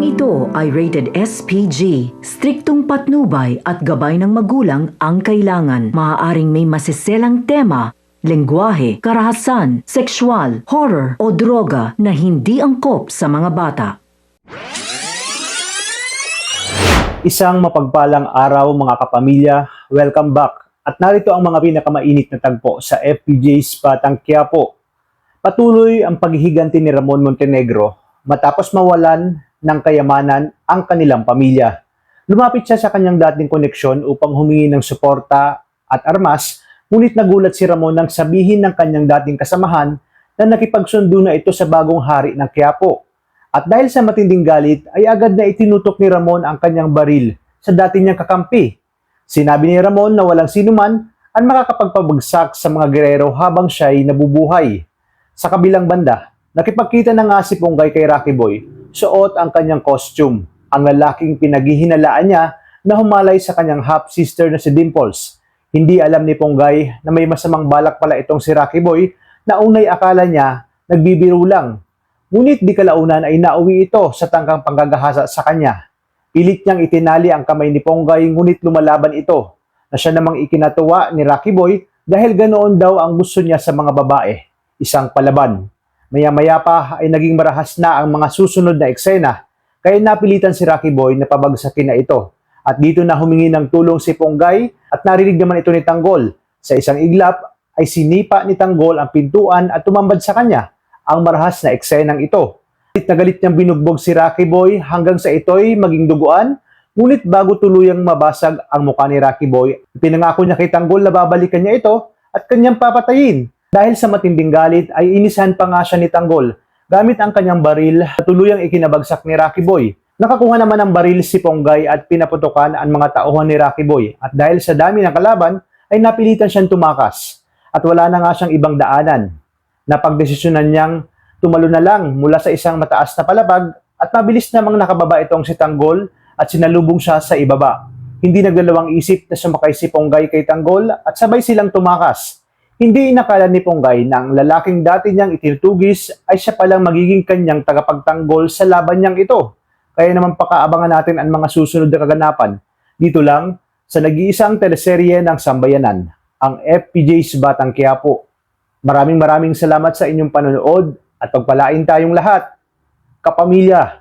Programang ito ay rated SPG. Striktong patnubay at gabay ng magulang ang kailangan. Maaaring may masiselang tema, lengguwahe, karahasan, sexual, horror o droga na hindi angkop sa mga bata. Isang mapagpalang araw mga kapamilya, welcome back. At narito ang mga pinakamainit na tagpo sa FPJ's Batang Quiapo. Patuloy ang paghihiganti ni Ramon Montenegro matapos mawalan ng kayamanan ang kanilang pamilya. Lumapit siya sa kanyang dating koneksyon upang humingi ng suporta at armas, ngunit nagulat si Ramon nang sabihin ng kanyang dating kasamahan na nakipagsundo na ito sa bagong hari ng Quiapo. At dahil sa matinding galit, ay agad na itinutok ni Ramon ang kanyang baril sa dati niyang kakampi. Sinabi ni Ramon na walang sinuman ang makakapagpabagsak sa mga gerero habang siya'y nabubuhay. Sa kabilang banda, nakipagkita na nga si Ponggay kay Rocky Boy, suot ang kanyang costume. Ang lalaking pinaghihinalaan niya na humalay sa kanyang half-sister na si Dimples. Hindi alam ni Ponggay na may masamang balak pala itong si Rocky Boy na unay akala niya nagbibiro lang. Ngunit di kalaunan ay nauwi ito sa tangkang panggagahasa sa kanya. Pilit niyang itinali ang kamay ni Ponggay ngunit lumalaban ito na siya namang ikinatuwa ni Rocky Boy dahil ganoon daw ang gusto niya sa mga babae, isang palaban. Maya-maya pa ay naging marahas na ang mga susunod na eksena kaya napilitan si Rocky Boy na pabagsakin na ito. At dito na humingi ng tulong si Ponggay at narinig naman ito ni Tanggol. Sa isang iglap ay sinipa ni Tanggol ang pintuan at tumambad sa kanya ang marahas na eksenang ito. Galit na galit niyang binugbog si Rocky Boy hanggang sa ito'y maging duguan, ngunit bago tuluyang mabasag ang mukha ni Rocky Boy, pinangako niya kay Tanggol na babalikan niya ito at kanyang papatayin. Dahil sa matinding galit ay inisahan pa nga siya ni Tanggol gamit ang kanyang baril at tuluyang ikinabagsak ni Rocky Boy. Nakakuha naman ng baril si Ponggay at pinaputukan ang mga tauhan ni Rocky Boy at dahil sa dami ng kalaban ay napilitan siyang tumakas at wala na nga siyang ibang daanan. Napagdesisyonan niyang tumalo na lang mula sa isang mataas na palapag at mabilis namang nakababa itong si Tanggol at sinalubong siya sa ibaba. Hindi nagdalawang isip na sumakay si Ponggay kay Tanggol at sabay silang tumakas. Hindi inakala ni Ponggay na ang lalaking dati niyang itinutugis ay siya palang magiging kanyang tagapagtanggol sa laban niyang ito. Kaya naman pakaabangan natin ang mga susunod na kaganapan. Dito lang sa nag-iisang teleserye ng Sambayanan, ang FPJ's Batang Quiapo. Maraming salamat sa inyong panonood at pagpalain tayong lahat, kapamilya.